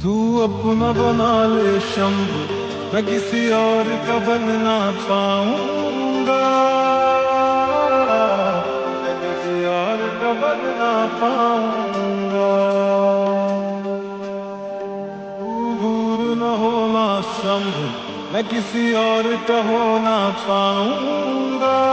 तू अपना बना ले शंभ, मैं किसी और का बन ना पाऊंगा। मैं किसी और का बन ना पाऊंगा। तू दूर न होना शंभ, मैं किसी और का हो ना पाऊंगा।